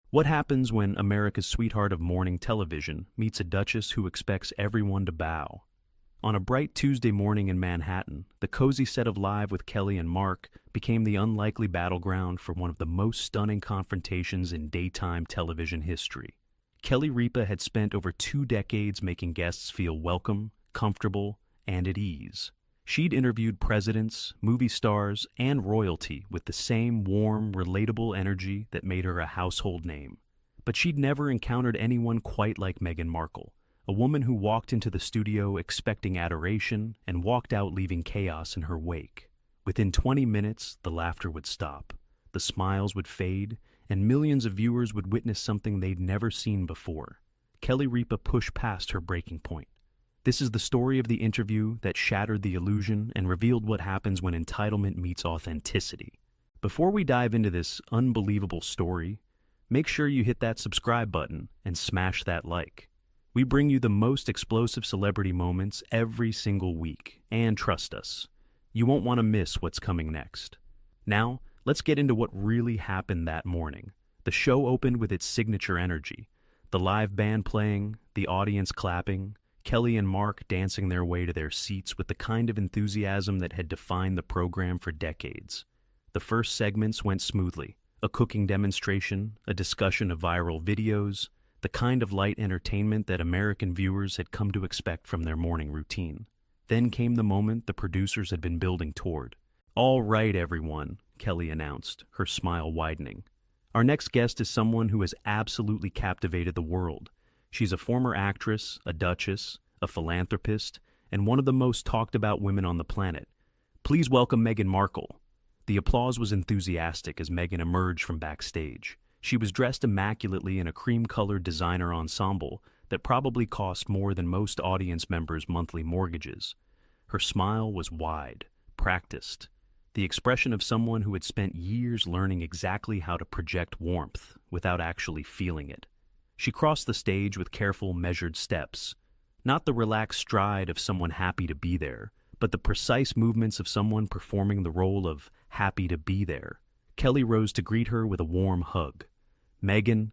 What happens when America's sweetheart of morning television meets a duchess who expects everyone to bow? On a bright Tuesday morning in Manhattan, the cozy set of Live with Kelly and Mark became the unlikely battleground for one of the most stunning confrontations in daytime television history. Kelly Ripa had spent over 2 decades making guests feel welcome, comfortable, and at ease. She'd interviewed presidents, movie stars, and royalty with the same warm, relatable energy that made her a household name. But she'd never encountered anyone quite like Meghan Markle, a woman who walked into the studio expecting adoration and walked out leaving chaos in her wake. Within 20 minutes, the laughter would stop, the smiles would fade, and millions of viewers would witness something they'd never seen before. Kelly Ripa pushed past her breaking point. This is the story of the interview that shattered the illusion and revealed what happens when entitlement meets authenticity. Before we dive into this unbelievable story, make sure you hit that subscribe button and smash that like. We bring you the most explosive celebrity moments every single week, and trust us, you won't want to miss what's coming next. Now, let's get into what really happened that morning. The show opened with its signature energy, the live band playing, the audience clapping, Kelly and Mark dancing their way to their seats with the kind of enthusiasm that had defined the program for decades. The first segments went smoothly, a cooking demonstration, a discussion of viral videos, the kind of light entertainment that American viewers had come to expect from their morning routine. Then came the moment the producers had been building toward. "All right, everyone," Kelly announced, her smile widening. "Our next guest is someone who has absolutely captivated the world. She's a former actress, a duchess, a philanthropist, and one of the most talked about women on the planet. Please welcome Meghan Markle." The applause was enthusiastic as Meghan emerged from backstage. She was dressed immaculately in a cream-colored designer ensemble that probably cost more than most audience members' monthly mortgages. Her smile was wide, practiced, the expression of someone who had spent years learning exactly how to project warmth without actually feeling it. She crossed the stage with careful, measured steps, not the relaxed stride of someone happy to be there, but the precise movements of someone performing the role of happy to be there. Kelly rose to greet her with a warm hug. "Meghan,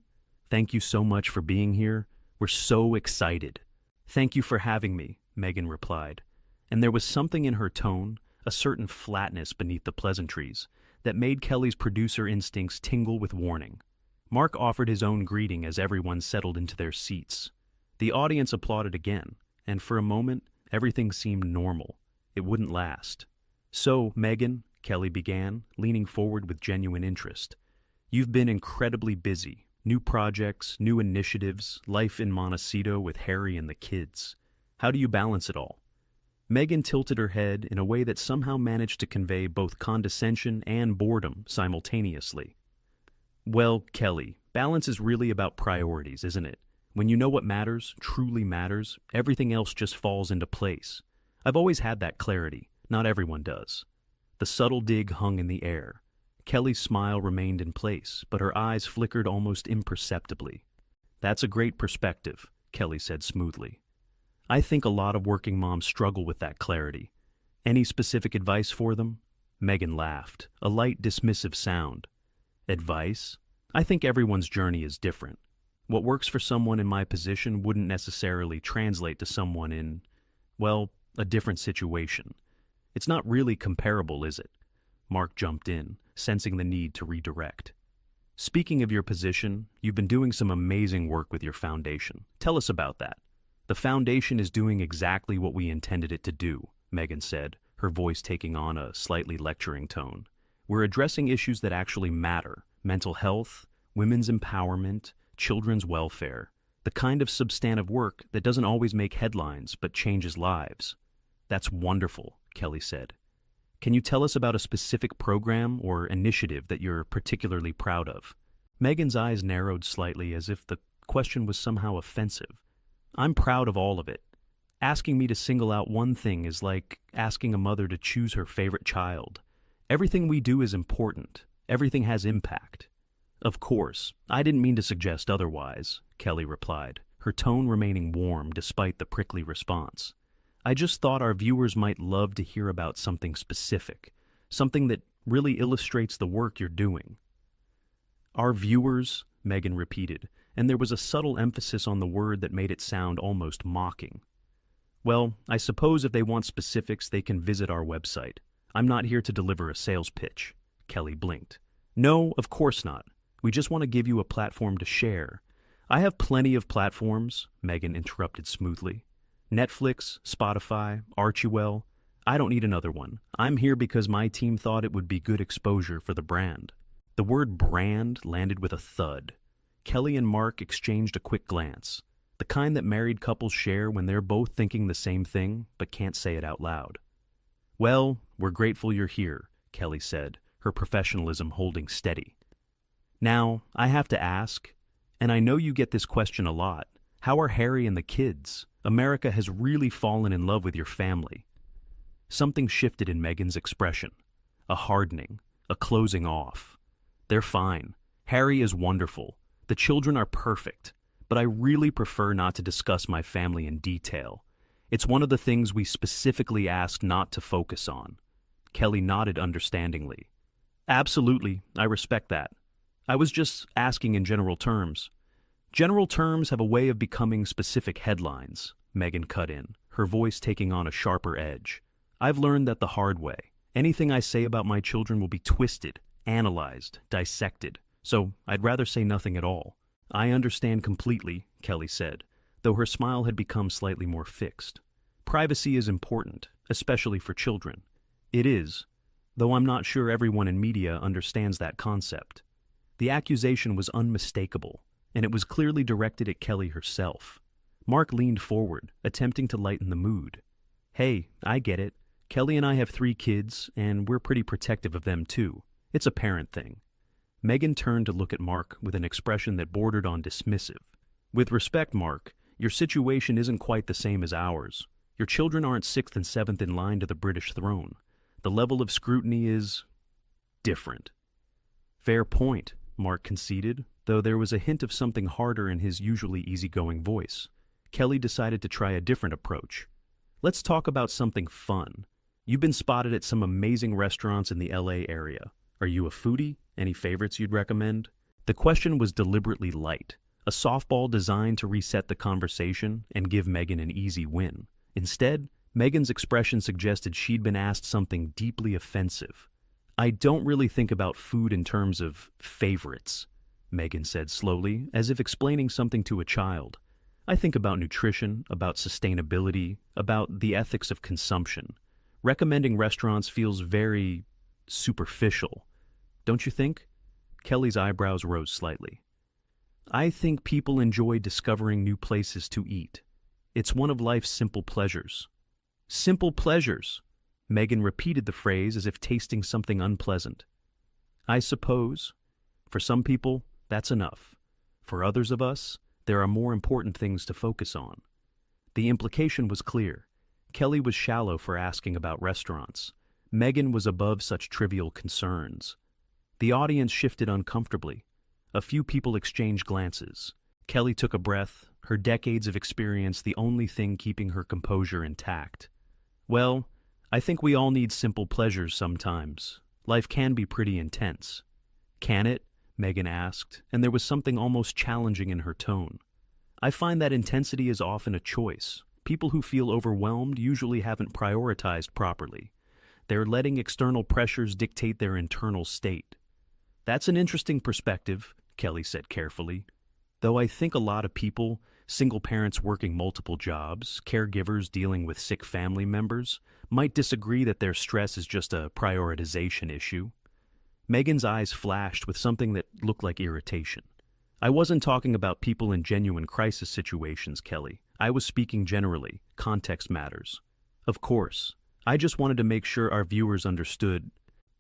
thank you so much for being here. We're so excited." "Thank you for having me," Meghan replied. And there was something in her tone, a certain flatness beneath the pleasantries, that made Kelly's producer instincts tingle with warning. Mark offered his own greeting as everyone settled into their seats. The audience applauded again, and for a moment, everything seemed normal. It wouldn't last. "So, Meghan," Kelly began, leaning forward with genuine interest, "you've been incredibly busy. New projects, new initiatives, life in Montecito with Harry and the kids. How do you balance it all?" Meghan tilted her head in a way that somehow managed to convey both condescension and boredom simultaneously. "Well, Kelly, balance is really about priorities, isn't it? When you know what matters, truly matters, everything else just falls into place. I've always had that clarity. Not everyone does." The subtle dig hung in the air. Kelly's smile remained in place, but her eyes flickered almost imperceptibly. "That's a great perspective," Kelly said smoothly. "I think a lot of working moms struggle with that clarity. Any specific advice for them?" Meghan laughed, a light dismissive sound. "Advice? I think everyone's journey is different. What works for someone in my position wouldn't necessarily translate to someone in, well, a different situation. It's not really comparable, is it?" Mark jumped in, sensing the need to redirect. "Speaking of your position, you've been doing some amazing work with your foundation. Tell us about that." "The foundation is doing exactly what we intended it to do," Meghan said, her voice taking on a slightly lecturing tone. "We're addressing issues that actually matter: mental health, women's empowerment, children's welfare, the kind of substantive work that doesn't always make headlines but changes lives." "That's wonderful," Kelly said. "Can you tell us about a specific program or initiative that you're particularly proud of?" Meghan's eyes narrowed slightly as if the question was somehow offensive. "I'm proud of all of it. Asking me to single out one thing is like asking a mother to choose her favorite child. Everything we do is important. Everything has impact." "Of course, I didn't mean to suggest otherwise," Kelly replied, her tone remaining warm despite the prickly response. "I just thought our viewers might love to hear about something specific, something that really illustrates the work you're doing." "Our viewers?" Meghan repeated, and there was a subtle emphasis on the word that made it sound almost mocking. Well, I suppose if they want specifics, they can visit our website. I'm not here to deliver a sales pitch. Kelly blinked. No, of course not. We just want to give you a platform to share. I have plenty of platforms, Meghan interrupted smoothly. Netflix, Spotify, Archewell. I don't need another one. I'm here because my team thought it would be good exposure for the brand. The word brand landed with a thud. Kelly and Mark exchanged a quick glance, the kind that married couples share when they're both thinking the same thing but can't say it out loud. Well, we're grateful you're here, Kelly said, her professionalism holding steady. Now, I have to ask, and I know you get this question a lot, how are Harry and the kids? America has really fallen in love with your family. Something shifted in Meghan's expression. A hardening, a closing off. They're fine. Harry is wonderful. The children are perfect. But I really prefer not to discuss my family in detail. It's one of the things we specifically asked not to focus on. Kelly nodded understandingly. Absolutely, I respect that. I was just asking in general terms. General terms have a way of becoming specific headlines, Meghan cut in, her voice taking on a sharper edge. I've learned that the hard way. Anything I say about my children will be twisted, analyzed, dissected, so I'd rather say nothing at all. I understand completely, Kelly said, though her smile had become slightly more fixed. Privacy is important, especially for children. It is, though I'm not sure everyone in media understands that concept. The accusation was unmistakable, and it was clearly directed at Kelly herself. Mark leaned forward, attempting to lighten the mood. Hey, I get it. Kelly and I have 3 kids, and we're pretty protective of them too. It's a parent thing. Meghan turned to look at Mark with an expression that bordered on dismissive. With respect, Mark, your situation isn't quite the same as ours. Your children aren't 6th and 7th in line to the British throne. The level of scrutiny is different. Fair point, Mark conceded, though there was a hint of something harder in his usually easygoing voice. Kelly decided to try a different approach. Let's talk about something fun. You've been spotted at some amazing restaurants in the LA area. Are you a foodie? Any favorites you'd recommend? The question was deliberately light, a softball designed to reset the conversation and give Meghan an easy win. Instead, Meghan's expression suggested she'd been asked something deeply offensive. I don't really think about food in terms of favorites, Meghan said slowly, as if explaining something to a child. I think about nutrition, about sustainability, about the ethics of consumption. Recommending restaurants feels very superficial. Don't you think? Kelly's eyebrows rose slightly. I think people enjoy discovering new places to eat. It's one of life's simple pleasures. Simple pleasures. Meghan repeated the phrase as if tasting something unpleasant. I suppose. For some people, that's enough. For others of us, there are more important things to focus on. The implication was clear. Kelly was shallow for asking about restaurants. Meghan was above such trivial concerns. The audience shifted uncomfortably. A few people exchanged glances. Kelly took a breath, her decades of experience the only thing keeping her composure intact. Well, I think we all need simple pleasures sometimes. Life can be pretty intense. Can it? Meghan asked, and there was something almost challenging in her tone. I find that intensity is often a choice. People who feel overwhelmed usually haven't prioritized properly. They're letting external pressures dictate their internal state. That's an interesting perspective, Kelly said carefully. Though I think a lot of people, single parents working multiple jobs, caregivers dealing with sick family members, might disagree that their stress is just a prioritization issue. Meghan's eyes flashed with something that looked like irritation. I wasn't talking about people in genuine crisis situations, Kelly. I was speaking generally. Context matters. Of course. I just wanted to make sure our viewers understood.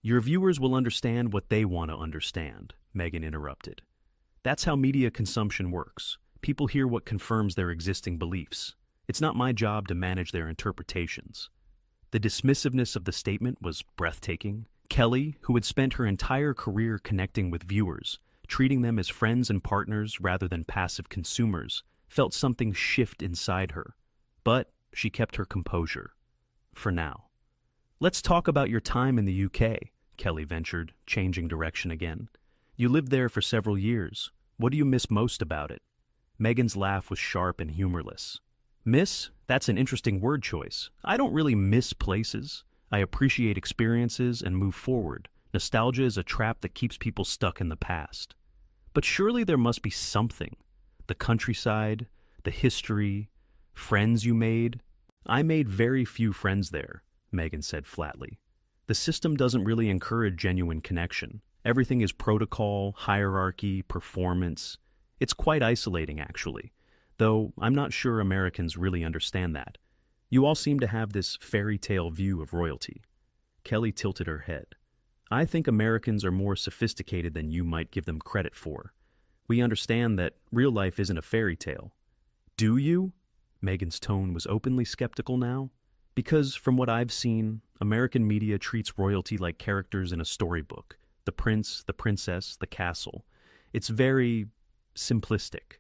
Your viewers will understand what they want to understand, Meghan interrupted. That's how media consumption works. People hear what confirms their existing beliefs. It's not my job to manage their interpretations. The dismissiveness of the statement was breathtaking. Kelly, who had spent her entire career connecting with viewers, treating them as friends and partners rather than passive consumers, felt something shift inside her. But she kept her composure. For now. Let's talk about your time in the UK, Kelly ventured, changing direction again. You lived there for several years. What do you miss most about it? Meghan's laugh was sharp and humorless. Miss? That's an interesting word choice. I don't really miss places. I appreciate experiences and move forward. Nostalgia is a trap that keeps people stuck in the past. But surely there must be something. The countryside, the history, friends you made. I made very few friends there, Meghan said flatly. The system doesn't really encourage genuine connection. Everything is protocol, hierarchy, performance. It's quite isolating, actually, though I'm not sure Americans really understand that. You all seem to have this fairy tale view of royalty. Kelly tilted her head. I think Americans are more sophisticated than you might give them credit for. We understand that real life isn't a fairy tale. Do you? Meghan's tone was openly skeptical now. Because, from what I've seen, American media treats royalty like characters in a storybook. The prince, the princess, the castle. It's very simplistic.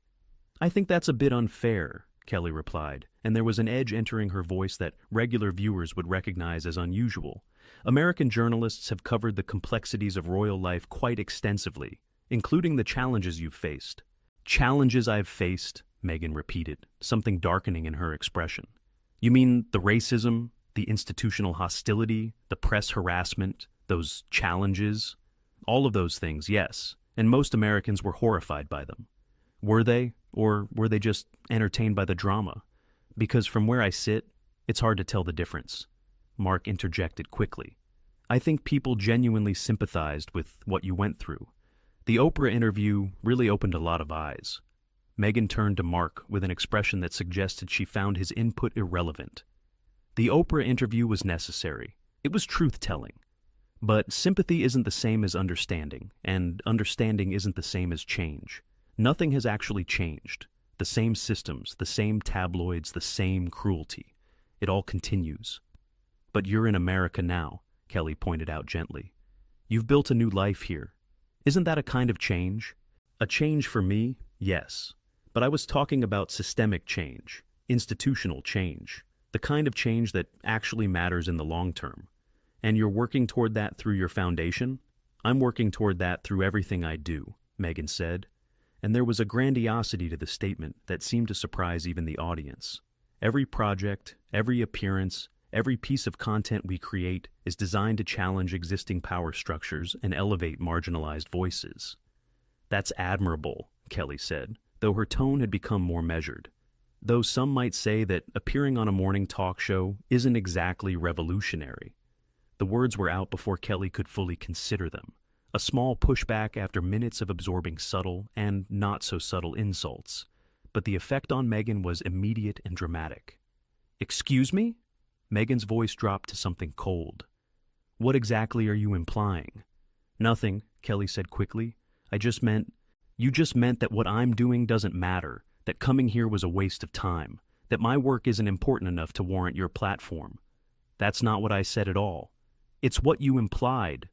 I think that's a bit unfair, Kelly replied, and there was an edge entering her voice that regular viewers would recognize as unusual. American journalists have covered the complexities of royal life quite extensively, including the challenges you've faced. Challenges I've faced, Meghan repeated, something darkening in her expression. You mean the racism, the institutional hostility, the press harassment, those challenges? All of those things, yes, and most Americans were horrified by them. Were they, or were they just entertained by the drama? Because from where I sit, it's hard to tell the difference. Mark interjected quickly. I think people genuinely sympathized with what you went through. The Oprah interview really opened a lot of eyes. Meghan turned to Mark with an expression that suggested she found his input irrelevant. The Oprah interview was necessary. It was truth-telling. But sympathy isn't the same as understanding, and understanding isn't the same as change. Nothing has actually changed. The same systems, the same tabloids, the same cruelty. It all continues. But you're in America now, Kelly pointed out gently. You've built a new life here. Isn't that a kind of change? A change for me, yes. But I was talking about systemic change, institutional change, the kind of change that actually matters in the long term. And you're working toward that through your foundation? I'm working toward that through everything I do, Meghan said. And there was a grandiosity to the statement that seemed to surprise even the audience. Every project, every appearance, every piece of content we create is designed to challenge existing power structures and elevate marginalized voices. That's admirable, Kelly said, though her tone had become more measured. Though some might say that appearing on a morning talk show isn't exactly revolutionary. The words were out before Kelly could fully consider them. A small pushback after minutes of absorbing subtle and not-so-subtle insults. But the effect on Meghan was immediate and dramatic. Excuse me? Meghan's voice dropped to something cold. What exactly are you implying? Nothing, Kelly said quickly. You just meant that what I'm doing doesn't matter, that coming here was a waste of time, that my work isn't important enough to warrant your platform. That's not what I said at all. It's what you implied.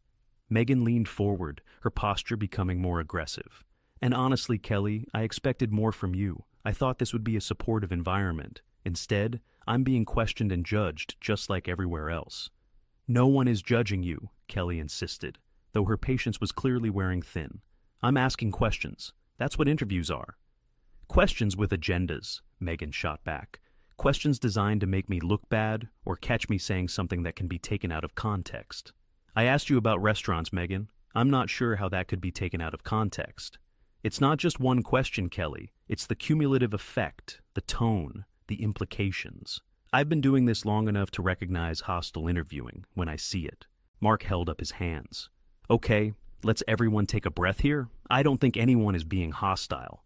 Meghan leaned forward, her posture becoming more aggressive. And honestly, Kelly, I expected more from you. I thought this would be a supportive environment. Instead, I'm being questioned and judged just like everywhere else. No one is judging you, Kelly insisted, though her patience was clearly wearing thin. I'm asking questions. That's what interviews are. Questions with agendas, Meghan shot back. Questions designed to make me look bad or catch me saying something that can be taken out of context. I asked you about restaurants, Meghan. I'm not sure how that could be taken out of context. It's not just one question, Kelly. It's the cumulative effect, the tone, the implications. I've been doing this long enough to recognize hostile interviewing when I see it. Mark held up his hands. Okay, let's everyone take a breath here. I don't think anyone is being hostile.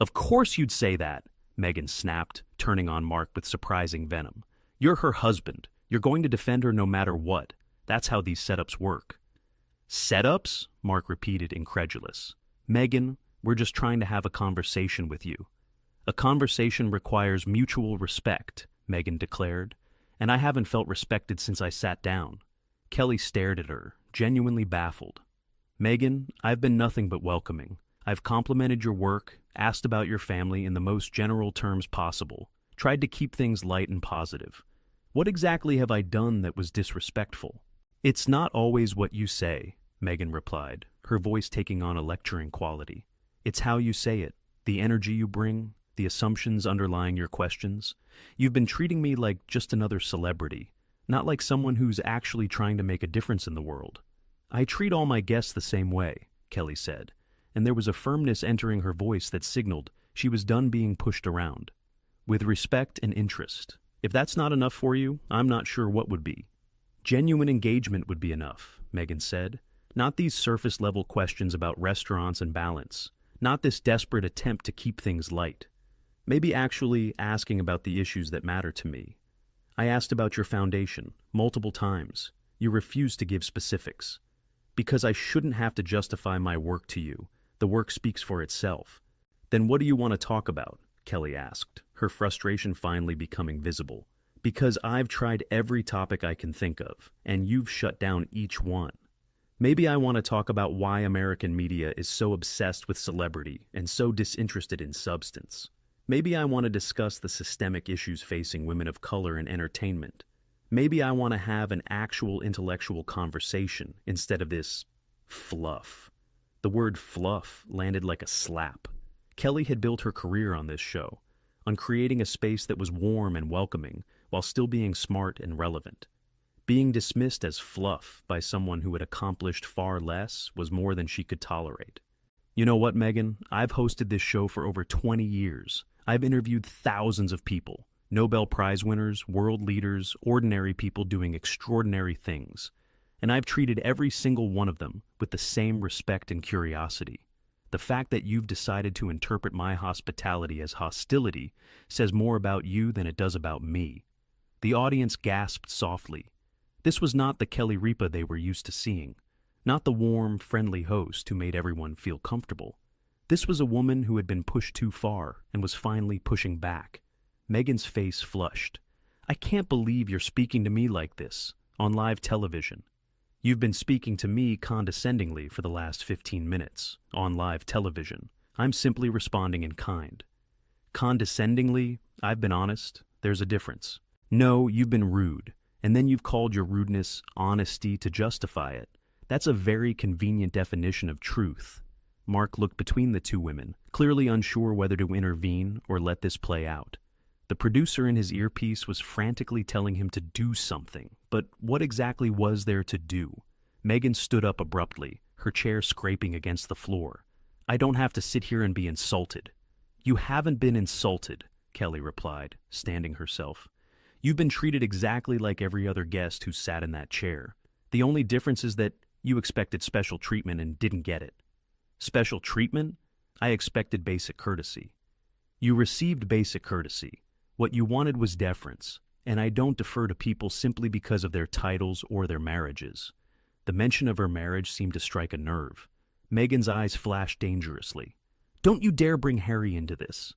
Of course you'd say that, Meghan snapped, turning on Mark with surprising venom. You're her husband. You're going to defend her no matter what. That's how these setups work. Setups? Mark repeated, incredulous. Meghan, we're just trying to have a conversation with you. A conversation requires mutual respect, Meghan declared, and I haven't felt respected since I sat down. Kelly stared at her, genuinely baffled. Meghan, I've been nothing but welcoming. I've complimented your work, asked about your family in the most general terms possible, tried to keep things light and positive. What exactly have I done that was disrespectful? It's not always what you say, Meghan replied, her voice taking on a lecturing quality. It's how you say it, the energy you bring, the assumptions underlying your questions. You've been treating me like just another celebrity, not like someone who's actually trying to make a difference in the world. I treat all my guests the same way, Kelly said, and there was a firmness entering her voice that signaled she was done being pushed around. With respect and interest. If that's not enough for you, I'm not sure what would be. Genuine engagement would be enough, Meghan said. Not these surface-level questions about restaurants and balance. Not this desperate attempt to keep things light. Maybe actually asking about the issues that matter to me. I asked about your foundation, multiple times. You refused to give specifics. Because I shouldn't have to justify my work to you. The work speaks for itself. Then what do you want to talk about? Kelly asked, her frustration finally becoming visible. Because I've tried every topic I can think of, and you've shut down each one. Maybe I want to talk about why American media is so obsessed with celebrity and so disinterested in substance. Maybe I want to discuss the systemic issues facing women of color in entertainment. Maybe I want to have an actual intellectual conversation instead of this fluff. The word fluff landed like a slap. Kelly had built her career on this show, on creating a space that was warm and welcoming while still being smart and relevant. Being dismissed as fluff by someone who had accomplished far less was more than she could tolerate. You know what, Meghan? I've hosted this show for over 20 years. I've interviewed thousands of people, Nobel Prize winners, world leaders, ordinary people doing extraordinary things. And I've treated every single one of them with the same respect and curiosity. The fact that you've decided to interpret my hospitality as hostility says more about you than it does about me. The audience gasped softly. This was not the Kelly Ripa they were used to seeing, not the warm, friendly host who made everyone feel comfortable. This was a woman who had been pushed too far and was finally pushing back. Meghan's face flushed. I can't believe you're speaking to me like this, on live television. You've been speaking to me condescendingly for the last 15 minutes, on live television. I'm simply responding in kind. Condescendingly, I've been honest, there's a difference. No, you've been rude, and then you've called your rudeness honesty to justify it. That's a very convenient definition of truth. Mark looked between the two women, clearly unsure whether to intervene or let this play out. The producer in his earpiece was frantically telling him to do something, but what exactly was there to do? Meghan stood up abruptly, her chair scraping against the floor. I don't have to sit here and be insulted. You haven't been insulted, Kelly replied, standing herself. You've been treated exactly like every other guest who sat in that chair. The only difference is that you expected special treatment and didn't get it. Special treatment? I expected basic courtesy. You received basic courtesy. What you wanted was deference, and I don't defer to people simply because of their titles or their marriages. The mention of her marriage seemed to strike a nerve. Meghan's eyes flashed dangerously. Don't you dare bring Harry into this.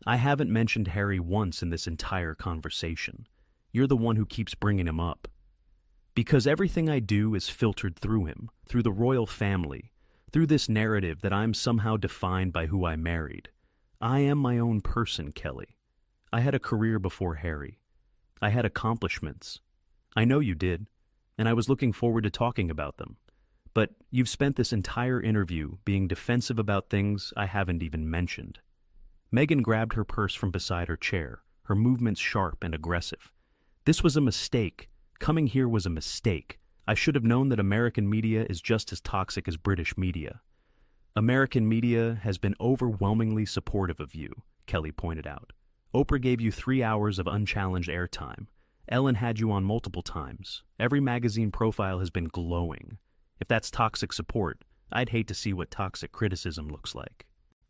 I haven't mentioned Harry once in this entire conversation. You're the one who keeps bringing him up. Because everything I do is filtered through him, through the royal family, through this narrative that I'm somehow defined by who I married. I am my own person, Kelly. I had a career before Harry. I had accomplishments. I know you did, and I was looking forward to talking about them. But you've spent this entire interview being defensive about things I haven't even mentioned. Meghan grabbed her purse from beside her chair, her movements sharp and aggressive. This was a mistake. Coming here was a mistake. I should have known that American media is just as toxic as British media. American media has been overwhelmingly supportive of you, Kelly pointed out. Oprah gave you 3 hours of unchallenged airtime. Ellen had you on multiple times. Every magazine profile has been glowing. If that's toxic support, I'd hate to see what toxic criticism looks like.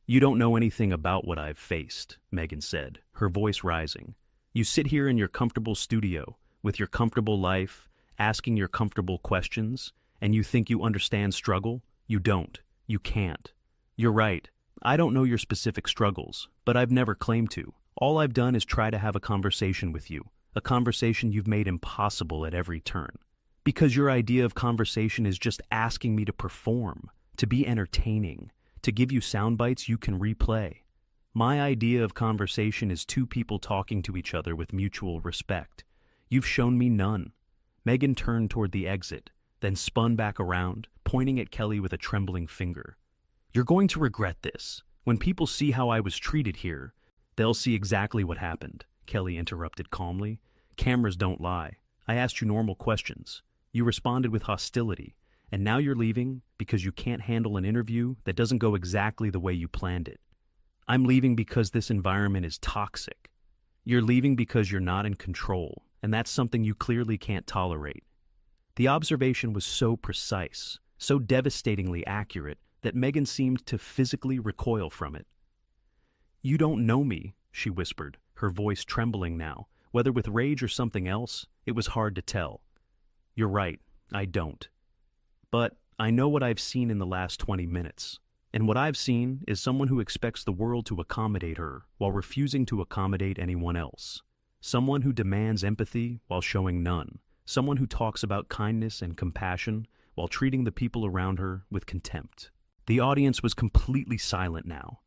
You don't know anything about what I've faced, Meghan said, her voice rising. You sit here in your comfortable studio, with your comfortable life, asking your comfortable questions, and you think you understand struggle? You don't. You can't. You're right. I don't know your specific struggles, but I've never claimed to. All I've done is try to have a conversation with you, a conversation you've made impossible at every turn. Because your idea of conversation is just asking me to perform, to be entertaining, to give you sound bites you can replay. My idea of conversation is two people talking to each other with mutual respect. You've shown me none. Meghan turned toward the exit, then spun back around, pointing at Kelly with a trembling finger. You're going to regret this. When people see how I was treated here, they'll see exactly what happened, Kelly interrupted calmly. Cameras don't lie. I asked you normal questions. You responded with hostility, and now you're leaving because you can't handle an interview that doesn't go exactly the way you planned it. I'm leaving because this environment is toxic. You're leaving because you're not in control, and that's something you clearly can't tolerate. The observation was so precise, so devastatingly accurate, that Meghan seemed to physically recoil from it. You don't know me, she whispered, her voice trembling now. Whether with rage or something else, it was hard to tell. You're right, I don't. But I know what I've seen in the last 20 minutes. And what I've seen is someone who expects the world to accommodate her while refusing to accommodate anyone else. Someone who demands empathy while showing none. Someone who talks about kindness and compassion while treating the people around her with contempt. The audience was completely silent now.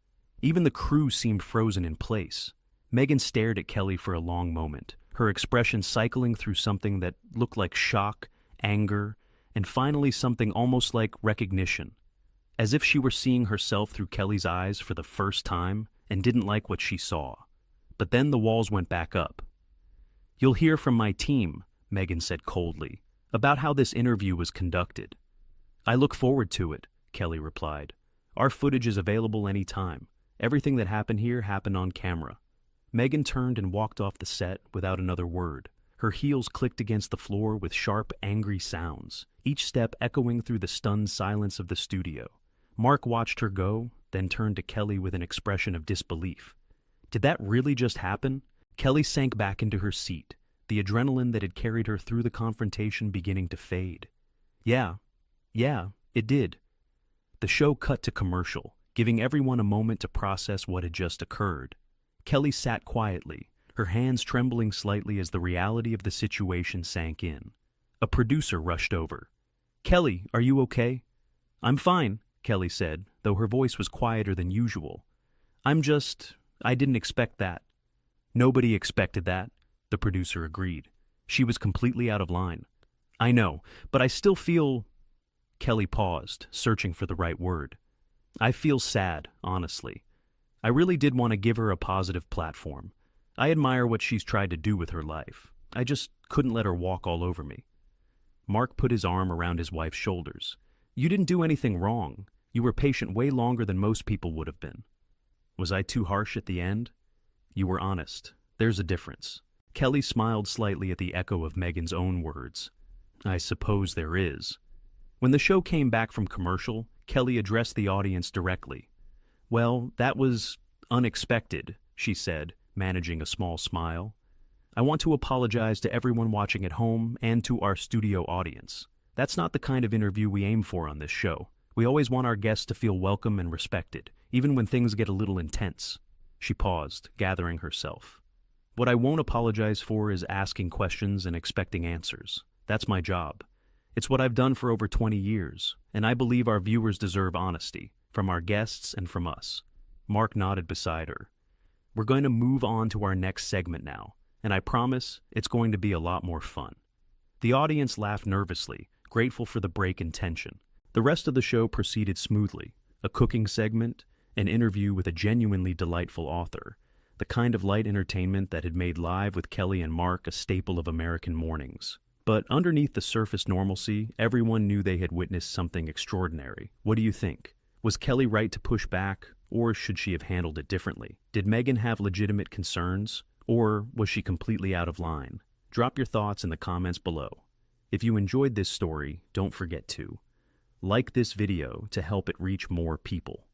Even the crew seemed frozen in place. Meghan stared at Kelly for a long moment, her expression cycling through something that looked like shock, anger, and finally something almost like recognition. As if she were seeing herself through Kelly's eyes for the first time and didn't like what she saw. But then the walls went back up. You'll hear from my team, Meghan said coldly, about how this interview was conducted. I look forward to it, Kelly replied. Our footage is available anytime. Everything that happened here happened on camera. Meghan turned and walked off the set without another word. Her heels clicked against the floor with sharp, angry sounds, each step echoing through the stunned silence of the studio. Mark watched her go, then turned to Kelly with an expression of disbelief. Did that really just happen? Kelly sank back into her seat, the adrenaline that had carried her through the confrontation beginning to fade. Yeah, it did. The show cut to commercial, giving everyone a moment to process what had just occurred. Kelly sat quietly, her hands trembling slightly as the reality of the situation sank in. A producer rushed over. Kelly, are you okay? I'm fine, Kelly said, though her voice was quieter than usual. I didn't expect that. Nobody expected that, the producer agreed. She was completely out of line. I know, but I still feel... Kelly paused, searching for the right word. I feel sad, honestly. I really did want to give her a positive platform. I admire what she's tried to do with her life. I just couldn't let her walk all over me. Mark put his arm around his wife's shoulders. You didn't do anything wrong. You were patient way longer than most people would have been. Was I too harsh at the end? You were honest. There's a difference. Kelly smiled slightly at the echo of Meghan's own words. I suppose there is. When the show came back from commercial, Kelly addressed the audience directly. Well, that was unexpected, she said, managing a small smile. I want to apologize to everyone watching at home and to our studio audience. That's not the kind of interview we aim for on this show. We always want our guests to feel welcome and respected, even when things get a little intense. She paused, gathering herself. What I won't apologize for is asking questions and expecting answers. That's my job. It's what I've done for over 20 years, and I believe our viewers deserve honesty, from our guests and from us. Mark nodded beside her. We're going to move on to our next segment now, and I promise it's going to be a lot more fun. The audience laughed nervously, grateful for the break in tension. The rest of the show proceeded smoothly. A cooking segment, an interview with a genuinely delightful author, the kind of light entertainment that had made Live with Kelly and Mark a staple of American mornings. But underneath the surface normalcy, everyone knew they had witnessed something extraordinary. What do you think? Was Kelly right to push back, or should she have handled it differently? Did Meghan have legitimate concerns, or was she completely out of line? Drop your thoughts in the comments below. If you enjoyed this story, don't forget to like this video to help it reach more people.